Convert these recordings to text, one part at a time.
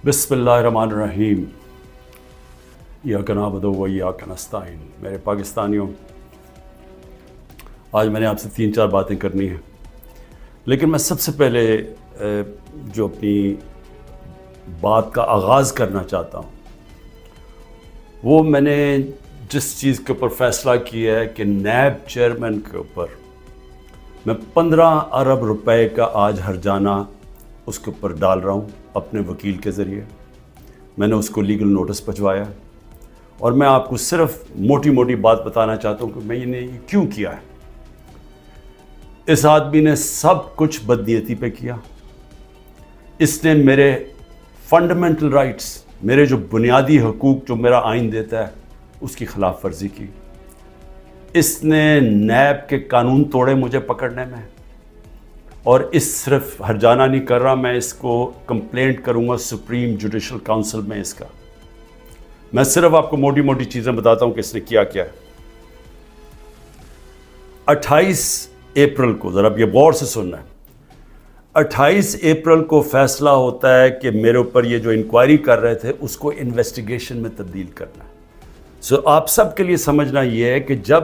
بسم اللہ الرحمن الرحیم ایاک نعبد و ایاک نستعین۔ میرے پاکستانیوں، آج میں نے آپ سے 3-4 باتیں کرنی ہیں، لیکن میں سب سے پہلے جو اپنی بات کا آغاز کرنا چاہتا ہوں وہ میں نے جس چیز کے اوپر فیصلہ کیا ہے کہ نیب چیئرمین کے اوپر میں 15 ارب روپے کا آج ہرجانہ اس کے اوپر ڈال رہا ہوں اپنے وکیل کے ذریعے۔ میں نے اس کو لیگل نوٹس بھجوایا اور میں آپ کو صرف موٹی موٹی بات بتانا چاہتا ہوں کہ میں نے یہ کیوں کیا ہے۔ اس آدمی نے سب کچھ بدنیتی پہ کیا۔ اس نے میرے فنڈامنٹل رائٹس، میرے جو بنیادی حقوق جو میرا آئین دیتا ہے، اس کی خلاف ورزی کی۔ اس نے نیب کے قانون توڑے مجھے پکڑنے میں، اور اس صرف ہرجانہ نہیں کر رہا، میں اس کو کمپلینٹ کروں گا سپریم جوڈیشل کاؤنسل میں اس کا۔ میں صرف آپ کو موٹی موٹی چیزیں بتاتا ہوں کہ اس نے کیا کیا ہے۔ 28 اپریل کو، ذرا اب یہ غور سے سننا ہے، 28 اپریل کو فیصلہ ہوتا ہے کہ میرے اوپر یہ جو انکوائری کر رہے تھے اس کو انویسٹیگیشن میں تبدیل کرنا ہے۔ آپ سب کے لیے سمجھنا یہ ہے کہ جب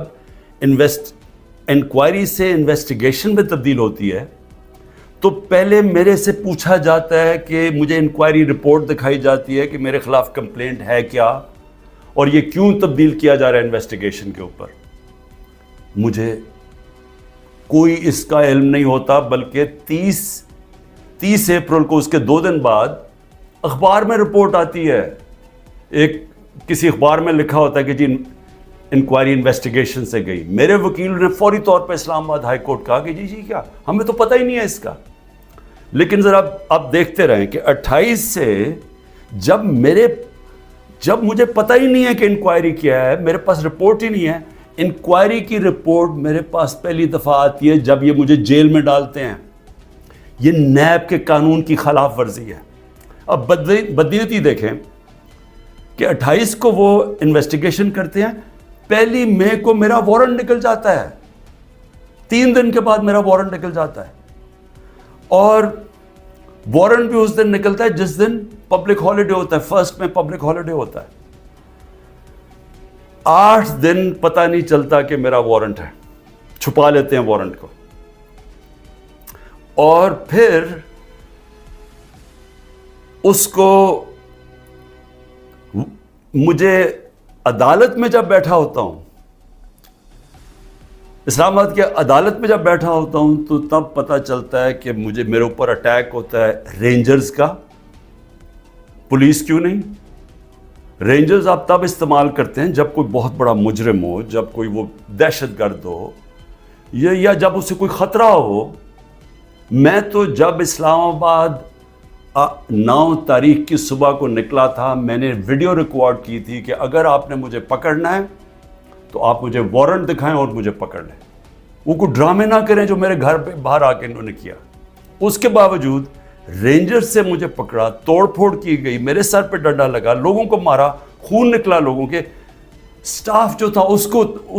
انکوائری سے انویسٹیگیشن میں تبدیل ہوتی ہے تو پہلے میرے سے پوچھا جاتا ہے کہ مجھے انکوائری رپورٹ دکھائی جاتی ہے کہ میرے خلاف کمپلینٹ ہے کیا اور یہ کیوں تبدیل کیا جا رہا ہے انویسٹیگیشن کے اوپر۔ مجھے کوئی اس کا علم نہیں ہوتا، بلکہ 30 اپریل کو اس کے 2 دن بعد اخبار میں رپورٹ آتی ہے، کسی اخبار میں لکھا ہوتا ہے کہ جی انکوائری انویسٹیگیشن سے گئی۔ میرے وکیل نے فوری طور پہ اسلام آباد ہائی کورٹ کہا کہ جی کیا، ہمیں تو پتہ ہی نہیں ہے اس کا۔ لیکن ذرا آپ دیکھتے رہیں کہ 28 سے جب مجھے پتہ ہی نہیں ہے کہ انکوائری کیا ہے، میرے پاس رپورٹ ہی نہیں ہے۔ انکوائری کی رپورٹ میرے پاس پہلی دفعہ آتی ہے جب یہ مجھے جیل میں ڈالتے ہیں۔ یہ نیب کے قانون کی خلاف ورزی ہے۔ اب بدنیتی دیکھیں کہ 28 کو وہ انویسٹیگیشن کرتے ہیں، 1 مئی کو میرا وارنٹ نکل جاتا ہے، 3 دن کے بعد میرا وارنٹ نکل جاتا ہے، اور وارنٹ بھی اس دن نکلتا ہے جس دن پبلک ہالیڈے ہوتا ہے، 1 میں پبلک ہالیڈے ہوتا ہے۔ 8 دن پتہ نہیں چلتا کہ میرا وارنٹ ہے، چھپا لیتے ہیں وارنٹ کو، اور پھر اس کو مجھے عدالت میں جب بیٹھا ہوتا ہوں، اسلام آباد کی عدالت میں جب بیٹھا ہوتا ہوں، تو تب پتہ چلتا ہے کہ میرے اوپر اٹیک ہوتا ہے رینجرز کا۔ پولیس کیوں نہیں؟ رینجرز آپ تب استعمال کرتے ہیں جب کوئی بہت بڑا مجرم ہو، جب کوئی وہ دہشت گرد ہو، یا جب اسے کوئی خطرہ ہو۔ میں تو جب اسلام آباد 9 تاریخ کی صبح کو نکلا تھا، میں نے ویڈیو ریکارڈ کی تھی کہ اگر آپ نے مجھے پکڑنا ہے تو آپ مجھے وارنٹ دکھائیں اور مجھے پکڑ لیں۔ وہ کوئی ڈرامے نہ کریں جو میرے گھر پہ باہر آ کے انہوں نے کیا۔ اس کے باوجود رینجر سے مجھے پکڑا، توڑ پھوڑ کی گئی، میرے سر پہ ڈنڈا لگا، لوگوں کو مارا، خون نکلا لوگوں کے۔ سٹاف جو تھا اس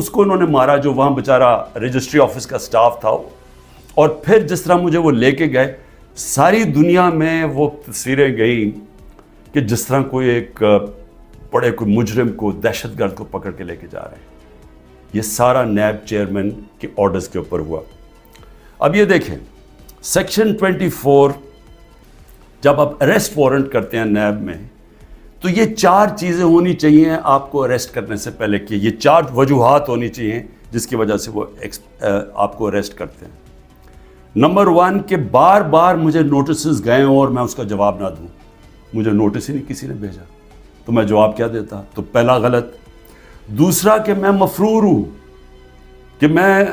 کو انہوں نے مارا، جو وہاں بیچارہ رجسٹری آفس کا سٹاف تھا۔ اور پھر جس طرح مجھے وہ لے کے گئے، ساری دنیا میں وہ تصویریں گئیں کہ جس طرح کوئی کوئی مجرم کو، دہشت گرد کو پکڑ کے لے کے جا رہے ہیں۔ یہ سارا نیب چیئرمین کے آرڈرز کے اوپر ہوا۔ اب یہ دیکھیں، سیکشن 24 جب آپ اریسٹ وارنٹ کرتے ہیں نیب میں، تو یہ 4 چیزیں ہونی چاہیے آپ کو اریسٹ کرنے سے پہلے، کہ یہ 4 وجوہات ہونی چاہیے جس کی وجہ سے وہ آپ کو اریسٹ کرتے ہیں۔ نمبر 1 کہ بار بار مجھے نوٹسز گئے اور میں اس کا جواب نہ دوں۔ مجھے نوٹس ہی نہیں کسی نے بھیجا تو میں جواب کیا دیتا؟ تو پہلا غلط۔ دوسرا کہ میں مفرور ہوں، کہ میں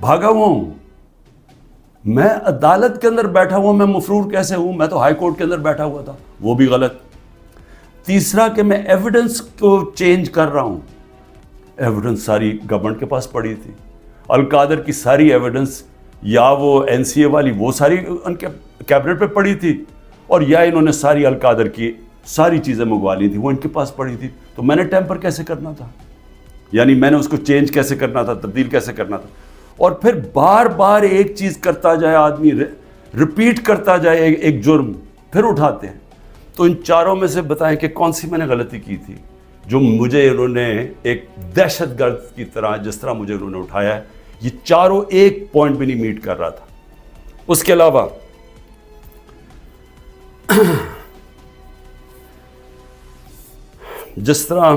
بھاگا ہوا ہوں۔ میں عدالت کے اندر بیٹھا ہوا، میں مفرور کیسے ہوں؟ میں تو ہائی کورٹ کے اندر بیٹھا ہوا تھا، وہ بھی غلط۔ تیسرا کہ میں ایویڈنس کو چینج کر رہا ہوں۔ ایویڈنس ساری گورنمنٹ کے پاس پڑی تھی، القادر کی ساری ایویڈنس، یا وہ NCA والی، وہ ساری ان کے کیبنٹ پہ پڑی تھی، اور یا انہوں نے ساری القادر کی ساری چیزیں منگوا لی تھی، وہ ان کے پاس پڑی تھی۔ تو میں نے ٹیمپر کیسے کرنا تھا؟ یعنی میں نے اس کو چینج کیسے کرنا تھا، تبدیل کیسے کرنا تھا؟ اور پھر بار بار ایک چیز کرتا جائے آدمی، ریپیٹ کرتا جائے ایک جرم، پھر اٹھاتے ہیں۔ تو ان چاروں میں سے بتائیں کہ کون سی میں نے غلطی کی تھی جو مجھے انہوں نے ایک دہشت گرد کی طرح جس طرح مجھے انہوں نے اٹھایا ہے، یہ چاروں ایک پوائنٹ بھی نہیں میٹ کر رہا تھا۔ اس کے علاوہ جس طرح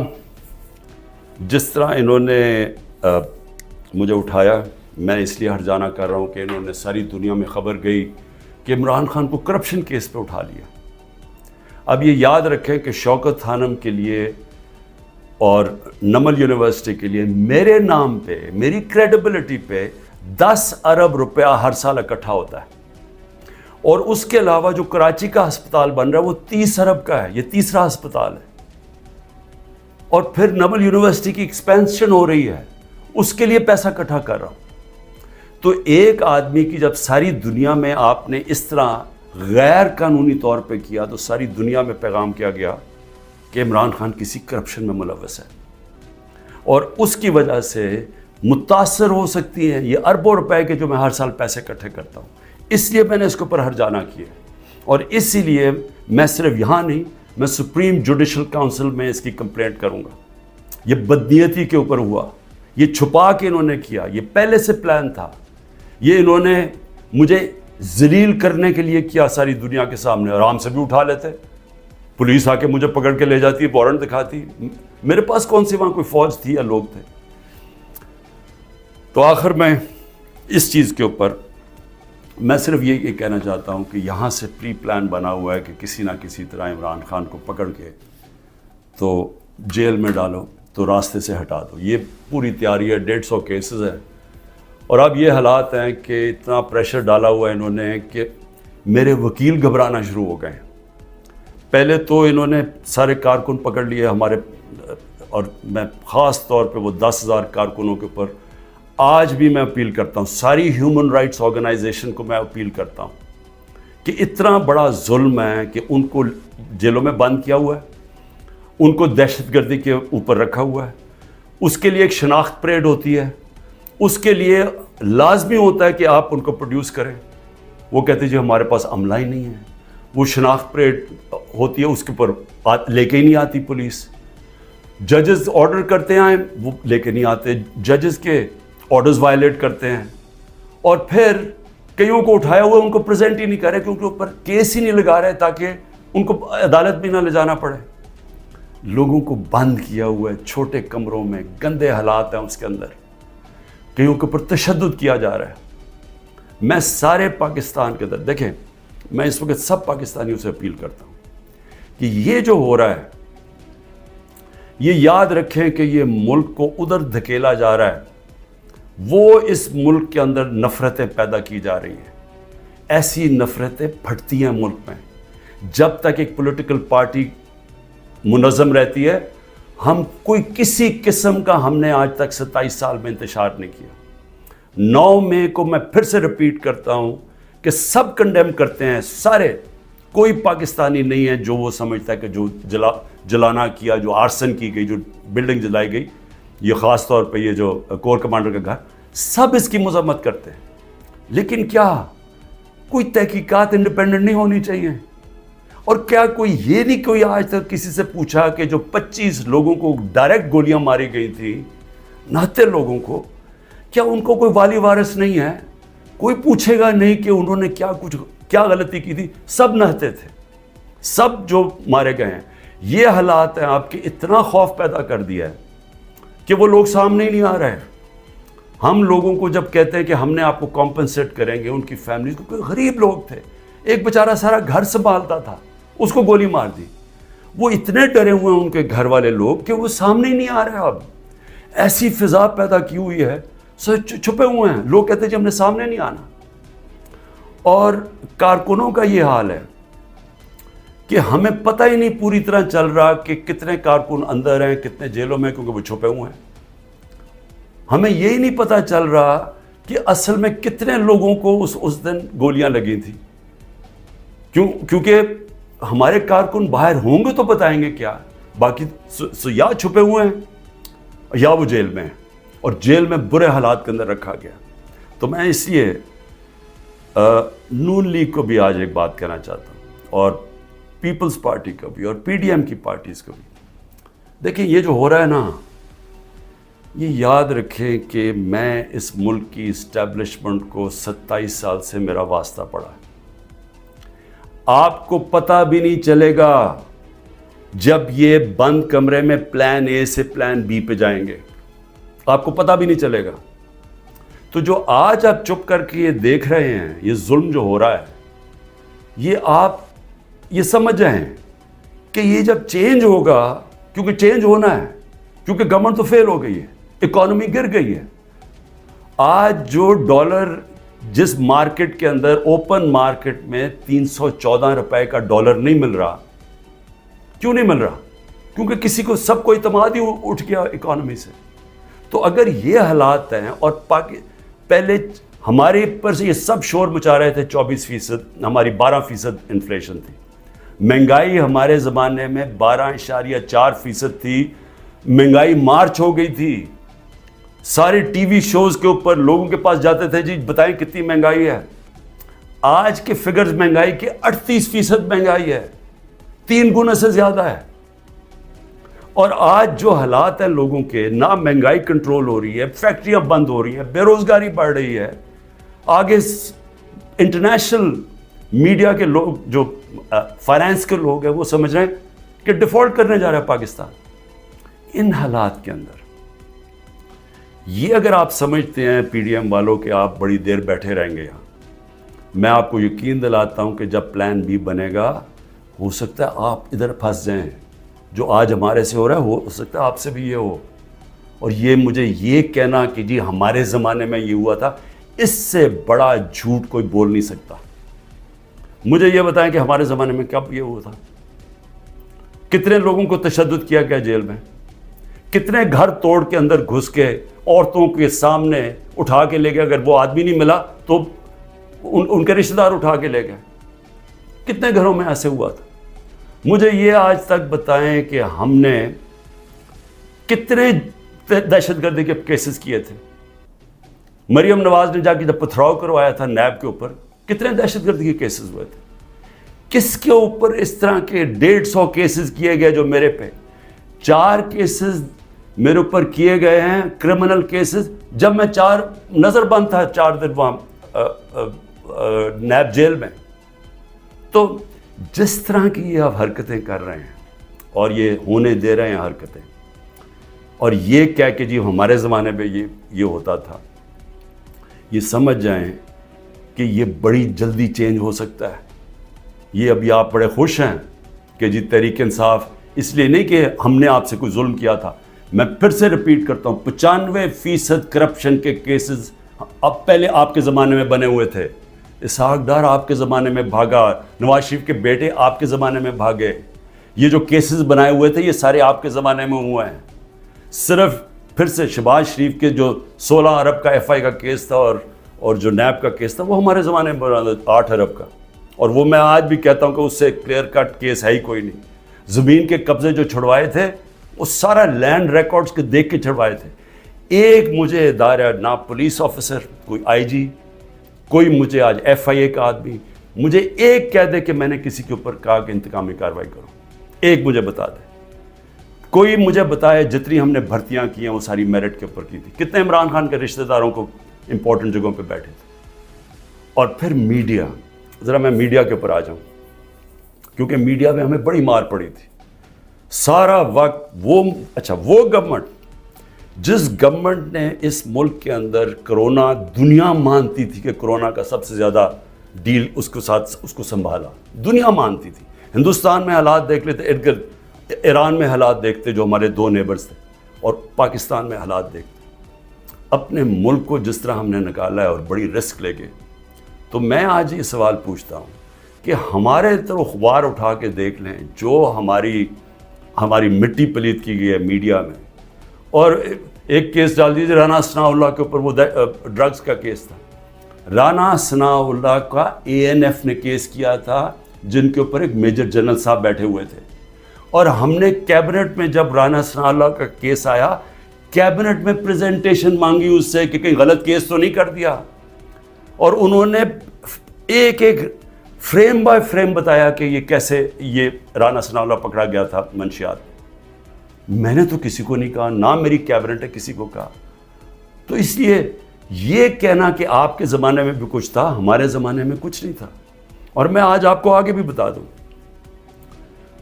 انہوں نے مجھے اٹھایا، میں اس لیے ہرجانہ کر رہا ہوں کہ انہوں نے ساری دنیا میں خبر گئی کہ عمران خان کو کرپشن کیس پہ اٹھا لیا۔ اب یہ یاد رکھیں کہ شوکت خانم کے لیے اور نمل یونیورسٹی کے لیے میرے نام پہ، میری کریڈیبلٹی پہ 10 ارب روپیہ ہر سال اکٹھا ہوتا ہے، اور اس کے علاوہ جو کراچی کا ہسپتال بن رہا ہے وہ 30 ارب کا ہے، یہ تیسرا ہسپتال ہے، اور پھر نمل یونیورسٹی کی ایکسپینشن ہو رہی ہے، اس کے لیے پیسہ اکٹھا کر رہا ہوں۔ تو ایک آدمی کی جب ساری دنیا میں آپ نے اس طرح غیر قانونی طور پہ کیا تو ساری دنیا میں پیغام کیا گیا کہ عمران خان کسی کرپشن میں ملوث ہے، اور اس کی وجہ سے متاثر ہو سکتی ہیں یہ اربوں روپے کے جو میں ہر سال پیسے اکٹھے کرتا ہوں۔ اس لیے میں نے اس کے اوپر ہرجانہ کیا، اور اسی لیے میں صرف یہاں نہیں، میں سپریم جوڈیشل کاؤنسل میں اس کی کمپلینٹ کروں گا۔ یہ بدنیتی کے اوپر ہوا، یہ چھپا کے انہوں نے کیا، یہ پہلے سے پلان تھا، یہ انہوں نے مجھے ذلیل کرنے کے لیے کیا ساری دنیا کے سامنے۔ آرام سے بھی اٹھا لیتے، پولیس آ کے مجھے پکڑ کے لے جاتی، وارنٹ دکھاتی، میرے پاس کون سی وہاں کوئی فوج تھی یا لوگ تھے۔ تو آخر میں اس چیز کے اوپر میں صرف یہ کہنا چاہتا ہوں کہ یہاں سے پری پلان بنا ہوا ہے کہ کسی نہ کسی طرح عمران خان کو پکڑ کے تو جیل میں ڈالو، تو راستے سے ہٹا دو۔ یہ پوری تیاری ہے، 150 کیسز ہیں، اور اب یہ حالات ہیں کہ اتنا پریشر ڈالا ہوا ہے انہوں نے کہ میرے وکیل گھبرانا شروع ہو گئے ہیں۔ پہلے تو انہوں نے سارے کارکن پکڑ لیے ہمارے، اور میں خاص طور پہ وہ 10,000 کارکنوں کے اوپر آج بھی میں اپیل کرتا ہوں، ساری ہیومن رائٹس آرگنائزیشن کو میں اپیل کرتا ہوں کہ اتنا بڑا ظلم ہے کہ ان کو جیلوں میں بند کیا ہوا ہے، ان کو دہشت گردی کے اوپر رکھا ہوا ہے، اس کے لیے ایک شناخت پریڈ ہوتی ہے، اس کے لیے لازمی ہوتا ہے کہ آپ ان کو پروڈیوس کریں۔ وہ کہتے ہیں جی ہمارے پاس عملہ ہی نہیں ہے، وہ شناخت پریڈ ہوتی ہے، اس کے اوپر لے کے ہی نہیں آتی پولیس۔ ججز آرڈر کرتے ہیں وہ لے کے نہیں آتے، ججز کے آرڈرز وائلیٹ کرتے ہیں، اور پھر کئیوں کو اٹھایا ہوا ان کو پریزنٹ ہی نہیں کر رہے کیونکہ اوپر کیس ہی نہیں لگا رہے تاکہ ان کو عدالت بھی نہ لے جانا پڑے۔ لوگوں کو بند کیا ہوا ہے چھوٹے کمروں میں، گندے حالات ہیں اس کے اندر، کئیوں کے اوپر تشدد کیا جا رہا ہے۔ میں سارے پاکستان کے اندر، دیکھیں میں اس وقت سب پاکستانیوں سے اپیل کرتا ہوں کہ یہ جو ہو رہا ہے یہ یاد رکھیں کہ یہ ملک کو ادھر دھکیلا جا رہا ہے، وہ اس ملک کے اندر نفرتیں پیدا کی جا رہی ہیں، ایسی نفرتیں پھٹتی ہیں ملک میں۔ جب تک ایک پولیٹیکل پارٹی منظم رہتی ہے، ہم کوئی کسی قسم کا ہم نے آج تک 27 سال میں انتشار نہیں کیا۔ 9 مئی کو میں پھر سے ریپیٹ کرتا ہوں کہ سب کنڈیم کرتے ہیں، سارے، کوئی پاکستانی نہیں ہے جو وہ سمجھتا ہے کہ جو جلانا کیا، جو آرسن کی گئی، جو بلڈنگ جلائی گئی، یہ خاص طور پہ یہ جو کور کمانڈر کا گھر، سب اس کی مذمت کرتے ہیں۔ لیکن کیا کوئی تحقیقات انڈیپینڈنٹ نہیں ہونی چاہیے؟ اور کیا کوئی یہ نہیں کوئی آج تک کسی سے پوچھا کہ جو 25 لوگوں کو ڈائریکٹ گولیاں ماری گئی تھی، نہتے لوگوں کو، کیا ان کو کوئی والی وارث نہیں ہے؟ کوئی پوچھے گا نہیں کہ انہوں نے کیا غلطی کی تھی؟ سب نہتے تھے، سب جو مارے گئے ہیں۔ یہ حالات ہیں آپ کے، اتنا خوف پیدا کر دیا ہے کہ وہ لوگ سامنے ہی نہیں آ رہے۔ ہم لوگوں کو جب کہتے ہیں کہ ہم نے آپ کو کمپنسیٹ کریں گے، ان کی فیملیز کو، کوئی غریب لوگ تھے، ایک بیچارہ سارا گھر سنبھالتا تھا، اس کو گولی مار دی۔ وہ اتنے ڈرے ہوئے ہیں ان کے گھر والے لوگ کہ وہ سامنے ہی نہیں آ رہے۔ اب ایسی فضا پیدا کی ہوئی ہے، سب چھپے ہوئے ہیں، لوگ کہتے ہیں کہ ہم نے سامنے نہیں آنا۔ اور کارکنوں کا یہ حال ہے کہ ہمیں پتہ ہی نہیں پوری طرح چل رہا کہ کتنے کارکن اندر ہیں، کتنے جیلوں میں، کیونکہ وہ چھپے ہوئے ہیں۔ ہمیں یہی نہیں پتہ چل رہا کہ اصل میں کتنے لوگوں کو اس دن گولیاں لگی تھی، کیونکہ ہمارے کارکن باہر ہوں گے تو بتائیں گے کیا، باقی یا چھپے ہوئے ہیں یا وہ جیل میں ہیں، اور جیل میں برے حالات کے اندر رکھا گیا۔ تو میں اس لیے نون لیگ کو بھی آج ایک بات کہنا چاہتا ہوں، اور پیپلز پارٹی کا بھی اور پی ڈی ایم کی پارٹیز کا بھی. دیکھیں یہ جو ہو رہا ہے نا, یہ یاد رکھیں کہ میں اس ملک کی اسٹیبلشمنٹ کو 27 سال سے میرا واسطہ پڑا ہے. آپ کو پتہ بھی نہیں چلے گا جب یہ بند کمرے میں پلان اے سے پلان بی پہ جائیں گے, آپ کو پتہ بھی نہیں چلے گا. تو جو آج آپ چپ کر کے یہ دیکھ رہے ہیں, یہ ظلم جو ہو رہا ہے, یہ آپ یہ سمجھ جائیں کہ یہ جب چینج ہوگا, کیونکہ چینج ہونا ہے, کیونکہ گورنمنٹ تو فیل ہو گئی ہے, اکانومی گر گئی ہے. آج جو ڈالر جس مارکیٹ کے اندر اوپن مارکیٹ میں 314 روپے کا ڈالر نہیں مل رہا, کیوں نہیں مل رہا؟ کیونکہ کسی کو سب کو اعتماد ہی اٹھ گیا اکانومی سے. تو اگر یہ حالات ہیں اور پہلے ہمارے پر سے یہ سب شور مچا رہے تھے 24%, ہماری 12% انفلیشن تھی. مہنگائی ہمارے زمانے میں 12.4% تھی. مہنگائی مارچ ہو گئی تھی. سارے ٹی وی شوز کے اوپر لوگوں کے پاس جاتے تھے, جی بتائیں کتنی مہنگائی ہے. آج کے فگرز مہنگائی کے 38% مہنگائی ہے, 3 گنا سے زیادہ ہے. اور آج جو حالات ہیں لوگوں کے, نہ مہنگائی کنٹرول ہو رہی ہے, فیکٹریاں بند ہو رہی ہیں, بے روزگاری بڑھ رہی ہے. آگے انٹرنیشنل میڈیا کے لوگ, جو فائنانس کے لوگ ہیں, وہ سمجھ رہے ہیں کہ ڈیفالٹ کرنے جا رہا ہے پاکستان. ان حالات کے اندر یہ اگر آپ سمجھتے ہیں پی ڈی ایم والوں کہ آپ بڑی دیر بیٹھے رہیں گے یہاں, میں آپ کو یقین دلاتا ہوں کہ جب پلان بی بنے گا, ہو سکتا ہے آپ ادھر پھنس جائیں. جو آج ہمارے سے ہو رہا ہے ہو سکتا ہے آپ سے بھی یہ ہو. اور یہ مجھے یہ کہنا کہ جی ہمارے زمانے میں یہ ہوا تھا, اس سے بڑا جھوٹ کوئی بول نہیں سکتا. مجھے یہ بتائیں کہ ہمارے زمانے میں کب یہ ہوا تھا؟ کتنے لوگوں کو تشدد کیا گیا جیل میں, کتنے گھر توڑ کے اندر گھس کے عورتوں کے سامنے اٹھا کے لے گئے, اگر وہ آدمی نہیں ملا تو ان کے رشتہ دار اٹھا کے لے گئے. کتنے گھروں میں ایسے ہوا تھا؟ مجھے یہ آج تک بتائیں کہ ہم نے کتنے دہشت گردی کے کیسز کیے تھے. مریم نواز نے جا کے جب پتھراؤ کروایا تھا نیب کے اوپر, کتنے دہشت گردی کے کیسز ہوئے تھے. کس کے اوپر اس طرح کے 150 کیسز کیے گئے جو میرے پہ 4 کیسز میرے اوپر کیے گئے ہیں, کرمنل کیسز, جب میں نظر بند تھا 4 دن وہاں نیب جیل میں. تو جس طرح کی یہ آپ حرکتیں کر رہے ہیں اور یہ ہونے دے رہے ہیں حرکتیں, اور یہ کہہ کہ جی ہمارے زمانے میں یہ ہوتا تھا, یہ سمجھ جائیں کہ یہ بڑی جلدی چینج ہو سکتا ہے. یہ ابھی آپ بڑے خوش ہیں کہ جی تحریک انصاف, اس لیے نہیں کہ ہم نے آپ سے کوئی ظلم کیا تھا. میں پھر سے ریپیٹ کرتا ہوں, 95% کرپشن کے کیسز اب پہلے آپ کے زمانے میں بنے ہوئے تھے. اسحاق ڈار آپ کے زمانے میں بھاگا, نواز شریف کے بیٹے آپ کے زمانے میں بھاگے. یہ جو کیسز بنائے ہوئے تھے یہ سارے آپ کے زمانے میں ہوئے ہیں. صرف پھر سے شہباز شریف کے جو 16 ارب کا ایف آئی کا کیس تھا اور جو نیب کا کیس تھا, وہ ہمارے زمانے میں بنا 8 ارب کا. اور وہ میں آج بھی کہتا ہوں کہ اس سے کلیئر کٹ کیس ہے ہی کوئی نہیں. زمین کے قبضے جو چھڑوائے تھے وہ سارا لینڈ ریکارڈز کے دیکھ کے چھڑوائے تھے. ایک مجھے ادارہ, نہ پولیس آفیسر, کوئی آئی جی, کوئی مجھے آج ایف آئی اے کا آدمی مجھے ایک کہہ دے کہ میں نے کسی کے اوپر کہا کہ انتقامی کارروائی کرو, ایک مجھے بتا دے. کوئی مجھے بتائے جتنی ہم نے بھرتیاں کی ہیں وہ ساری میرٹ کے اوپر کی تھی. کتنے عمران خان کے رشتہ داروں کو امپورٹنٹ جگہوں پہ بیٹھے تھے. اور پھر میڈیا, ذرا میں میڈیا کے اوپر آ جاؤں, کیونکہ میڈیا میں ہمیں بڑی مار پڑی تھی سارا وقت. وہ گورنمنٹ, جس گورنمنٹ نے اس ملک کے اندر کرونا, دنیا مانتی تھی کہ کرونا کا سب سے زیادہ ڈیل اس کے ساتھ اس کو سنبھالا, دنیا مانتی تھی. ہندوستان میں حالات دیکھ لیتے, ارد گرد ایران میں حالات دیکھتے جو ہمارے 2 نیبرز تھے, اور پاکستان میں حالات دیکھتے. اپنے ملک کو جس طرح ہم نے نکالا ہے اور بڑی رسک لے کے, تو میں آج یہ سوال پوچھتا ہوں کہ ہمارے طرف اخبار اٹھا کے دیکھ لیں, جو ہماری مٹی پلیت کی گئی ہے میڈیا میں. اور ایک کیس ڈال دیجیے رانا ثناء اللہ کے اوپر, وہ ڈرگز کا کیس تھا. رانا ثناء اللہ کا اے این ایف نے کیس کیا تھا, جن کے اوپر ایک میجر جنرل صاحب بیٹھے ہوئے تھے. اور ہم نے کیبنٹ میں جب رانا ثناء اللہ کا کیس آیا, کیبنٹ میں پریزنٹیشن مانگی اس سے کہ کہیں غلط کیس تو نہیں کر دیا. اور انہوں نے ایک فریم بائی فریم بتایا کہ یہ کیسے یہ رانا ثناء اللہ پکڑا گیا تھا منشیات. میں نے تو کسی کو نہیں کہا, نہ میری کیبنٹ نے کسی کو کہا. تو اس لیے یہ کہنا کہ آپ کے زمانے میں بھی کچھ تھا, ہمارے زمانے میں کچھ نہیں تھا. اور میں آج آپ کو آگے بھی بتا دوں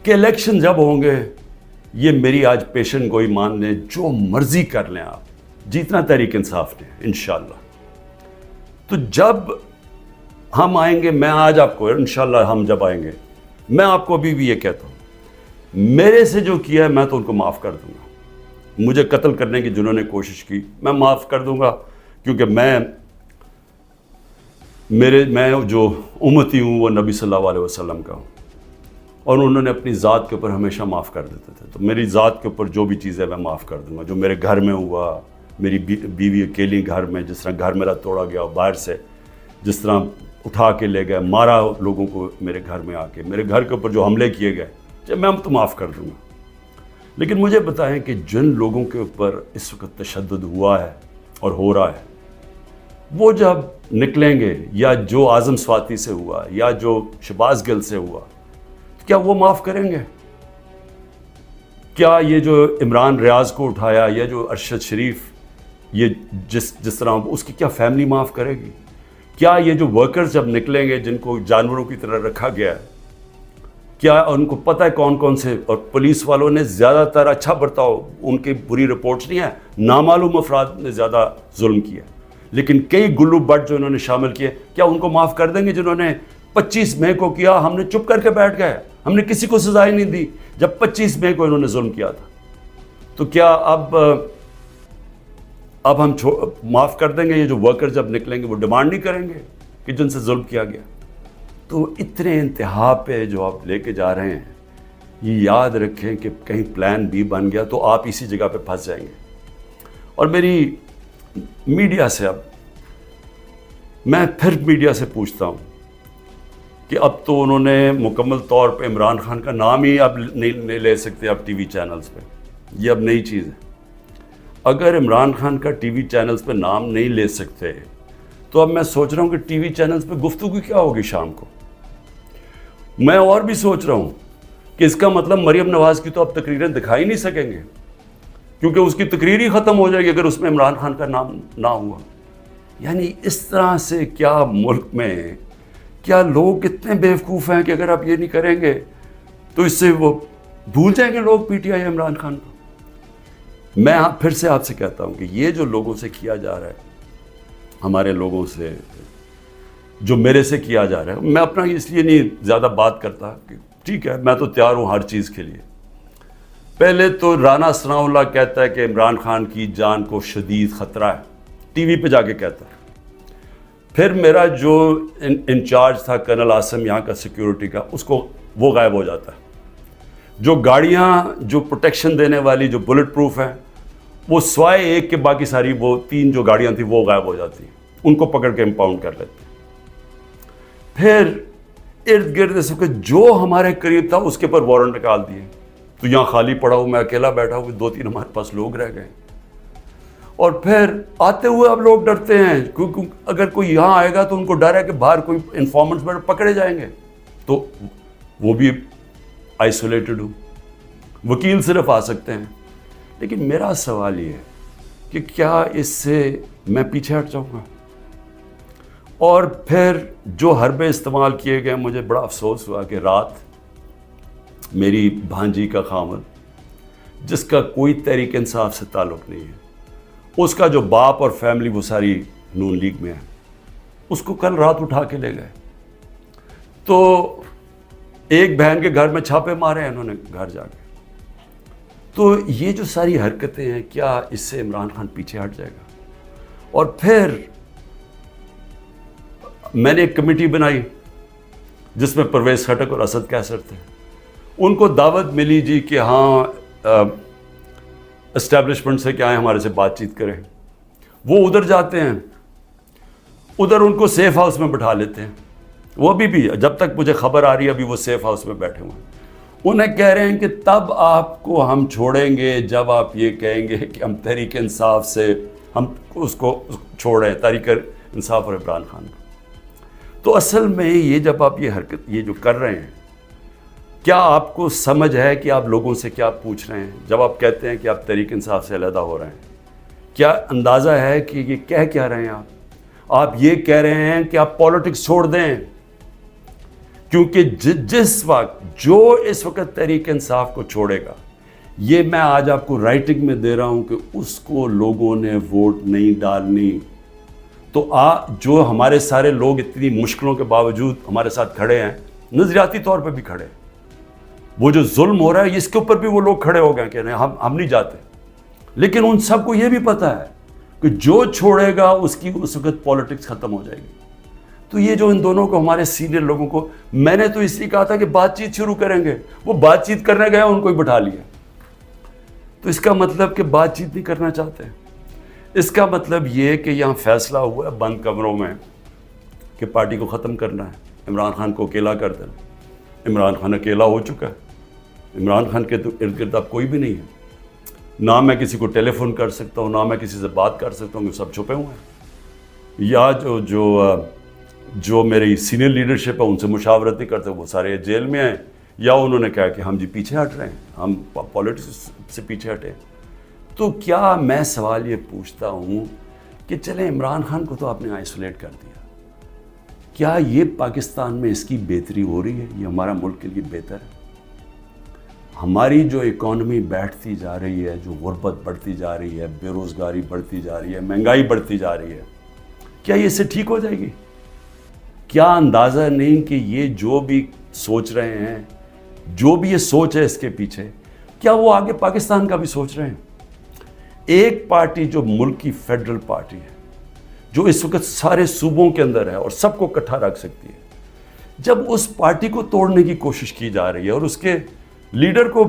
کہ الیکشن جب ہوں گے, یہ میری آج پیشن گوئی مان لیں, جو مرضی کر لیں آپ, جتنا تحریک انصاف نے انشاءاللہ. تو جب ہم آئیں گے, میں آج آپ کو انشاءاللہ ہم جب آئیں گے, میں آپ کو ابھی بھی یہ کہتا ہوں, میرے سے جو کیا ہے میں تو ان کو معاف کر دوں گا. مجھے قتل کرنے کی جنہوں نے کوشش کی میں معاف کر دوں گا, کیونکہ میں جو امتی ہوں وہ نبی صلی اللہ علیہ وسلم کا ہوں, اور انہوں نے اپنی ذات کے اوپر ہمیشہ معاف کر دیتے تھے. تو میری ذات کے اوپر جو بھی چیز ہے میں معاف کر دوں گا. جو میرے گھر میں ہوا, میری بیوی اکیلی گھر میں, جس طرح گھر میرا توڑا گیا باہر سے, جس طرح اٹھا کے لے گئے, مارا لوگوں کو میرے گھر میں آ کے, میرے گھر کے اوپر جو حملے کیے گئے, جب میں تو معاف کر دوں گا. لیکن مجھے بتائیں کہ جن لوگوں کے اوپر اس وقت تشدد ہوا ہے اور ہو رہا ہے, وہ جب نکلیں گے, یا جو اعظم سواتی سے ہوا, یا جو شہباز گل سے ہوا, کیا وہ معاف کریں گے؟ کیا یہ جو عمران ریاض کو اٹھایا, یا جو ارشد شریف, یہ جس طرح اس کی کیا فیملی معاف کرے گی؟ کیا یہ جو ورکرز جب نکلیں گے جن کو جانوروں کی طرح رکھا گیا ہے, کیا ان کو پتہ ہے کون کون سے, اور پولیس والوں نے زیادہ تر اچھا برتاؤ, ان کی بری رپورٹس نہیں ہیں, نامعلوم افراد نے زیادہ ظلم کیا, لیکن کئی گلو بٹ جو انہوں نے شامل کیے, کیا ان کو معاف کر دیں گے؟ جنہوں نے 25 مئی کو کیا, ہم نے چپ کر کے بیٹھ گئے, ہم نے کسی کو سزا ہی نہیں دی جب 25 مئی کو انہوں نے ظلم کیا تھا. تو کیا اب ہم معاف کر دیں گے؟ یہ جو ورکر جب نکلیں گے وہ ڈیمانڈ نہیں کریں گے کہ جن سے ظلم کیا گیا. تو اتنے انتہا پہ جو آپ لے کے جا رہے ہیں, یہ یاد رکھیں کہ کہیں پلان بی بن گیا تو آپ اسی جگہ پہ پھنس جائیں گے. اور میری میڈیا سے, اب میں پھر میڈیا سے پوچھتا ہوں کہ اب تو انہوں نے مکمل طور پہ عمران خان کا نام ہی اب نہیں لے سکتے اب ٹی وی چینلز پہ, یہ اب نئی چیز ہے. اگر عمران خان کا ٹی وی چینلز پہ نام نہیں لے سکتے, تو اب میں سوچ رہا ہوں کہ ٹی وی چینلز پہ گفتگو کیا ہوگی شام کو. میں اور بھی سوچ رہا ہوں کہ اس کا مطلب مریم نواز کی تو اب تقریریں دکھائی نہیں سکیں گے, کیونکہ اس کی تقریر ہی ختم ہو جائے گی اگر اس میں عمران خان کا نام نہ ہوا. یعنی اس طرح سے کیا ملک میں, کیا لوگ اتنے بیوقوف ہیں کہ اگر آپ یہ نہیں کریں گے تو اس سے وہ بھول جائیں گے لوگ P T I Imran Khan کو. میں پھر سے آپ سے کہتا ہوں کہ یہ جو لوگوں سے کیا جا رہا ہے, ہمارے لوگوں سے جو میرے سے کیا جا رہا ہے, میں اپنا اس لیے نہیں زیادہ بات کرتا کہ ٹھیک ہے میں تو تیار ہوں ہر چیز کے لیے. پہلے تو رانا ثناء اللہ کہتا ہے کہ عمران خان کی جان کو شدید خطرہ ہے, ٹی وی پہ جا کے کہتا ہے. پھر میرا جو انچارج تھا کرنل عاصم یہاں کا سیکیورٹی کا, اس کو وہ غائب ہو جاتا ہے. جو گاڑیاں جو پروٹیکشن دینے والی جو بلٹ پروف ہیں, وہ سوائے ایک کے باقی ساری وہ 3 جو گاڑیاں تھیں وہ غائب ہو جاتی ہیں, ان کو پکڑ کے امپاؤنڈ کر لیتے. پھر ارد گرد اس وقت جو ہمارے قریب تھا اس کے پر وارنٹ نکال دیے. تو یہاں خالی پڑا ہوں, میں اکیلا بیٹھا ہوں, 2-3 ہمارے پاس لوگ رہ گئے. اور پھر آتے ہوئے اب لوگ ڈرتے ہیں, کیونکہ اگر کوئی یہاں آئے گا تو ان کو ڈر ہے کہ باہر کوئی انفارمنٹس پکڑے جائیں گے, تو وہ بھی آئسولیٹڈ ہوں, وکیل صرف آ سکتے ہیں. لیکن میرا سوال یہ ہے کہ کیا اس سے میں پیچھے ہٹ جاؤں گا؟ اور پھر جو حربے استعمال کیے گئے, مجھے بڑا افسوس ہوا کہ رات میری بھانجی کا خامد, جس کا کوئی تحریک انصاف سے تعلق نہیں ہے, اس کا جو باپ اور فیملی وہ ساری نون لیگ میں ہے, اس کو کل رات اٹھا کے لے گئے. تو ایک بہن کے گھر میں چھاپے مارے ہیں انہوں نے گھر جا کے. تو یہ جو ساری حرکتیں ہیں, کیا اس سے عمران خان پیچھے ہٹ جائے گا؟ اور پھر میں نے ایک کمیٹی بنائی جس میں پرویز خٹک اور اسد کیسر تھے. ان کو دعوت ملی جی کہ ہاں اسٹیبلشمنٹ سے کیا ہے ہمارے سے بات چیت کریں. وہ ادھر جاتے ہیں, ادھر ان کو سیف ہاؤس میں بٹھا لیتے ہیں. وہ ابھی بھی جب تک مجھے خبر آ رہی ہے ابھی وہ سیف ہاؤس میں بیٹھے ہوئے ہیں. انہیں کہہ رہے ہیں کہ تب آپ کو ہم چھوڑیں گے جب آپ یہ کہیں گے کہ ہم تحریک انصاف سے ہم اس کو چھوڑیں, تحریک انصاف اور عمران خان کو. تو اصل میں یہ جب آپ یہ حرکت یہ جو کر رہے ہیں، کیا آپ کو سمجھ ہے کہ آپ لوگوں سے کیا پوچھ رہے ہیں؟ جب آپ کہتے ہیں کہ آپ تحریک انصاف سے علیحدہ ہو رہے ہیں، کیا اندازہ ہے کہ یہ کہہ کیا رہے ہیں آپ یہ کہہ رہے ہیں کہ آپ پالیٹکس چھوڑ دیں، کیونکہ جس وقت جو اس وقت تحریک انصاف کو چھوڑے گا، یہ میں آج آپ کو رائٹنگ میں دے رہا ہوں کہ اس کو لوگوں نے ووٹ نہیں ڈالنی، تو جو ہمارے سارے لوگ اتنی مشکلوں کے باوجود ہمارے ساتھ کھڑے ہیں، نظریاتی طور پہ بھی کھڑے ہیں، وہ جو ظلم ہو رہا ہے اس کے اوپر بھی وہ لوگ کھڑے ہو گئے کہ نہیں ہم نہیں جاتے، لیکن ان سب کو یہ بھی پتہ ہے کہ جو چھوڑے گا اس کی اس وقت پالیٹکس ختم ہو جائے گی۔ تو یہ جو ان دونوں کو، ہمارے سینئر لوگوں کو، میں نے تو اس لیے کہا تھا کہ بات چیت شروع کریں گے، وہ بات چیت کرنے گئے ان کو ہی بٹھا لیا، تو اس کا مطلب کہ بات چیت نہیں کرنا چاہتے۔ اس کا مطلب یہ کہ یہاں فیصلہ ہوا ہے بند کمروں میں کہ پارٹی کو ختم کرنا ہے، عمران خان کو اکیلا کر دینا۔ عمران خان اکیلا ہو چکا ہے، عمران خان کے تو ارد گرد اب کوئی بھی نہیں ہے، نہ میں کسی کو ٹیلی فون کر سکتا ہوں، نہ میں کسی سے بات کر سکتا ہوں، کہ سب چھپے ہوئے ہیں، یا جو میری سینئر لیڈرشپ ہے ان سے مشاورت نہیں کرتے، وہ سارے جیل میں ہیں، یا انہوں نے کہا کہ ہم جی پیچھے ہٹ رہے ہیں، ہم پالیٹکس سے پیچھے ہٹے۔ تو کیا میں سوال یہ پوچھتا ہوں کہ چلیں عمران خان کو تو آپ نے آئسولیٹ کر دیا، کیا یہ پاکستان میں اس کی بہتری ہو رہی ہے؟ یہ ہمارا ملک کے لیے بہتر ہے؟ ہماری جو اکانومی بیٹھتی جا رہی ہے، جو غربت بڑھتی جا رہی ہے، بے روزگاری بڑھتی جا رہی ہے، مہنگائی بڑھتی جا رہی ہے، کیا یہ اس سے ٹھیک ہو جائے گی؟ کیا اندازہ نہیں کہ یہ جو بھی سوچ رہے ہیں، جو بھی یہ سوچ ہے اس کے پیچھے، کیا وہ آگے پاکستان کا بھی سوچ رہے ہیں؟ ایک پارٹی جو ملک کی فیڈرل پارٹی ہے، جو اس وقت سارے صوبوں کے اندر ہے اور سب کو اکٹھا رکھ سکتی ہے، جب اس پارٹی کو توڑنے کی کوشش کی جا رہی ہے اور اس کے لیڈر کو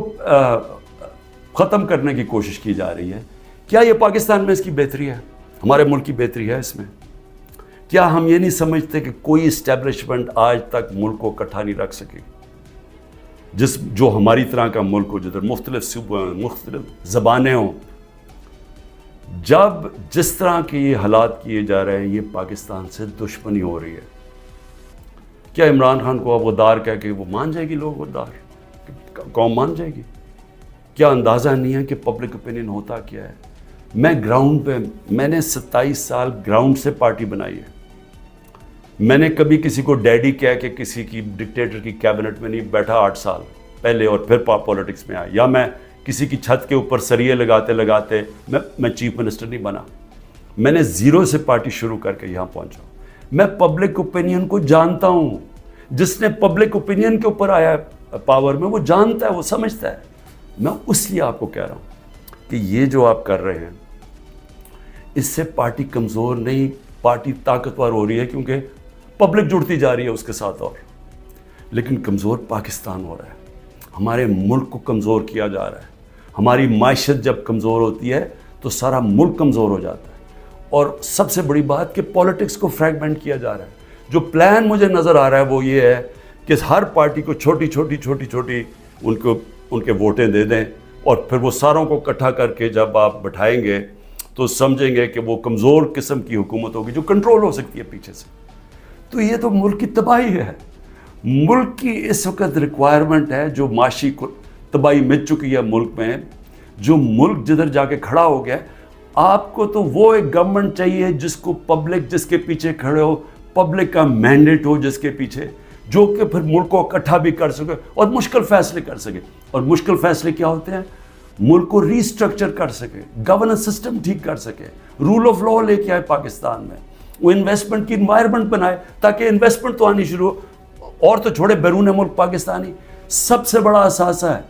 ختم کرنے کی کوشش کی جا رہی ہے، کیا یہ پاکستان میں اس کی بہتری ہے؟ ہمارے ملک کی بہتری ہے اس میں؟ کیا ہم یہ نہیں سمجھتے کہ کوئی اسٹیبلشمنٹ آج تک ملک کو اکٹھا نہیں رکھ سکے؟ جو ہماری طرح کا ملک ہو، جدھر مختلف صوبے ہوں، مختلف زبانیں ہوں، جب جس طرح کے یہ حالات کیے جا رہے ہیں، یہ پاکستان سے دشمنی ہو رہی ہے، کیا عمران خان کو اب غدار کہہ کے وہ مان جائے گی؟ لوگ غدار قوم مان جائے گی؟ کیا اندازہ نہیں ہے کہ پبلک اوپینین ہوتا کیا ہے؟ میں گراؤنڈ پہ، میں نے 27 سال گراؤنڈ سے پارٹی بنائی ہے، میں نے کبھی کسی کو ڈیڈی کہہ کے کسی کی ڈکٹیٹر کی کیبنٹ میں نہیں بیٹھا 8 سال پہلے اور پھر پالیٹکس میں آیا، یا میں کسی کی چھت کے اوپر سریے لگاتے لگاتے میں چیف منسٹر نہیں بنا، میں نے زیرو سے پارٹی شروع کر کے یہاں پہنچا۔ میں پبلک اوپینین کو جانتا ہوں، جس نے پبلک اوپینین کے اوپر آیا پاور میں، وہ جانتا ہے، وہ سمجھتا ہے۔ میں اس لیے آپ کو کہہ رہا ہوں کہ یہ جو آپ کر رہے ہیں، اس سے پارٹی کمزور نہیں، پارٹی طاقتور ہو رہی ہے، کیونکہ پبلک جڑتی جا رہی ہے اس کے ساتھ، اور لیکن کمزور پاکستان ہو رہا ہے، ہمارے ملک کو کمزور کیا جا رہا ہے۔ ہماری معیشت جب کمزور ہوتی ہے تو سارا ملک کمزور ہو جاتا ہے، اور سب سے بڑی بات کہ پالیٹکس کو فریگمنٹ کیا جا رہا ہے۔ جو پلان مجھے نظر آ رہا ہے وہ یہ ہے کہ ہر پارٹی کو چھوٹی چھوٹی ان کے ووٹیں دے دیں، اور پھر وہ ساروں کو اکٹھا کر کے جب آپ بٹھائیں گے تو سمجھیں گے کہ وہ کمزور قسم کی حکومت ہوگی جو کنٹرول ہو سکتی ہے پیچھے سے۔ تو یہ تو ملک کی تباہی ہے، ملک کی اس وقت ریکوائرمنٹ ہے، جو معاشی تباہی مچ چکی ہے ملک میں، جو ملک جدھر جا کے کھڑا ہو گیا ہے۔ آپ کو تو وہ ایک گورنمنٹ چاہیے جس کو پبلک، جس کے پیچھے کھڑے ہو، پبلک کا مینڈیٹ ہو جس کے پیچھے، جو کہ پھر ملک کو اکٹھا بھی کر سکے اور مشکل فیصلے کر سکے۔ اور مشکل فیصلے کیا ہوتے ہیں؟ ملک کو ری اسٹرکچر کر سکے، گورننس سسٹم ٹھیک کر سکے، رول آف لا لے کے آئے پاکستان میں، وہ انویسٹمنٹ کی انوائرمنٹ بنائے تاکہ انویسٹمنٹ تو آنی شروع ہو، اور تو چھوڑے بیرون ملک پاکستانی سب سے بڑا اثاثہ ہے۔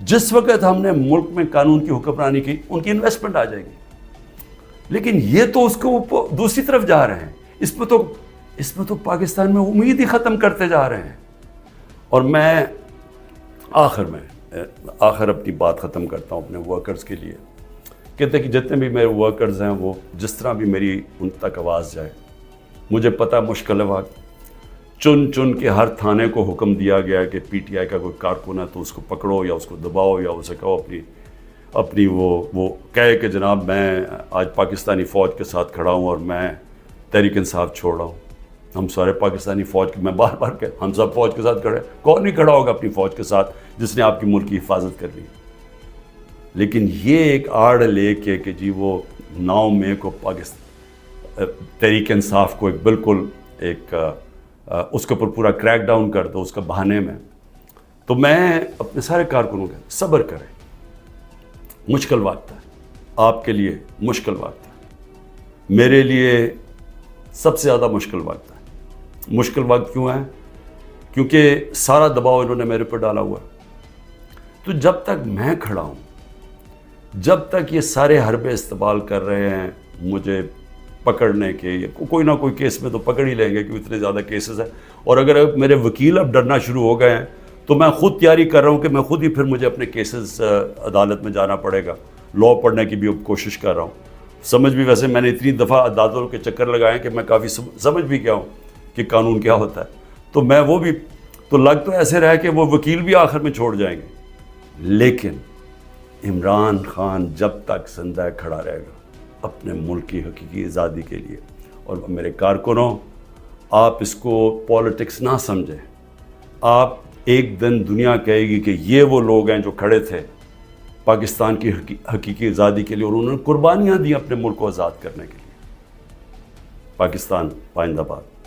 جس وقت ہم نے ملک میں قانون کی حکمرانی کی، ان کی انویسٹمنٹ آ جائے گی، لیکن یہ تو اس کو دوسری طرف جا رہے ہیں، اس میں تو پاکستان میں امید ہی ختم کرتے جا رہے ہیں۔ اور میں آخر اپنی بات ختم کرتا ہوں اپنے ورکرز کے لیے، کہتے ہیں کہ جتنے بھی میرے ورکرز ہیں، وہ جس طرح بھی میری ان تک آواز جائے، مجھے پتہ مشکل ہے وقت، چن کے ہر تھانے کو حکم دیا گیا کہ پی ٹی آئی کا کوئی کارکن ہے تو اس کو پکڑو یا اس کو دباؤ یا اسے کہو اپنی وہ کہے کہ جناب میں آج پاکستانی فوج کے ساتھ کھڑا ہوں اور میں تحریک انصاف چھوڑ رہا ہوں۔ ہم سارے پاکستانی فوج کے، میں بار بار کہ ہم سب فوج کے ساتھ کھڑے، کون نہیں کھڑا ہوگا اپنی فوج کے ساتھ جس نے آپ کی ملک کی حفاظت کرنی ہے؟ لیکن یہ ایک آڑ لے کے کہ جی وہ 9 مئی کو پاکستان تحریک انصاف کو ایک بالکل ایک اس کے اوپر پورا کریک ڈاؤن کر دو اس کا بہانے میں، تو میں اپنے سارے کارکنوں کا صبر کریں، مشکل وقت ہے، آپ کے لیے مشکل وقت ہے، میرے لیے سب سے زیادہ مشکل وقت ہے۔ مشکل وقت کیوں ہے؟ کیونکہ سارا دباؤ انہوں نے میرے پر ڈالا ہوا ہے۔ تو جب تک میں کھڑا ہوں، جب تک یہ سارے حربے استعمال کر رہے ہیں مجھے پکڑنے کے، کوئی نہ کوئی کیس میں تو پکڑ ہی لیں گے کیونکہ اتنے زیادہ کیسز ہیں، اور اگر میرے وکیل اب ڈرنا شروع ہو گئے ہیں تو میں خود تیاری کر رہا ہوں کہ میں خود ہی پھر مجھے اپنے کیسز عدالت میں جانا پڑے گا، لاء پڑھنے کی بھی اب کوشش کر رہا ہوں۔ سمجھ بھی ویسے میں نے اتنی دفعہ عدالتوں کے چکر لگائے ہیں کہ میں کافی سمجھ بھی گیا ہوں کہ قانون کیا ہوتا ہے، تو میں وہ بھی تو لگ تو ایسے رہا کہ وہ وکیل بھی آخر میں چھوڑ جائیں گے، لیکن عمران خان جب تک زندہ کھڑا رہے گا اپنے ملک کی حقیقی آزادی کے لیے۔ اور میرے کارکنوں، آپ اس کو پالیٹکس نہ سمجھیں، آپ ایک دن دنیا کہے گی کہ یہ وہ لوگ ہیں جو کھڑے تھے پاکستان کی حقیقی آزادی کے لیے اور انہوں نے قربانیاں دی اپنے ملک کو آزاد کرنے کے لیے۔ پاکستان پائندہ باد۔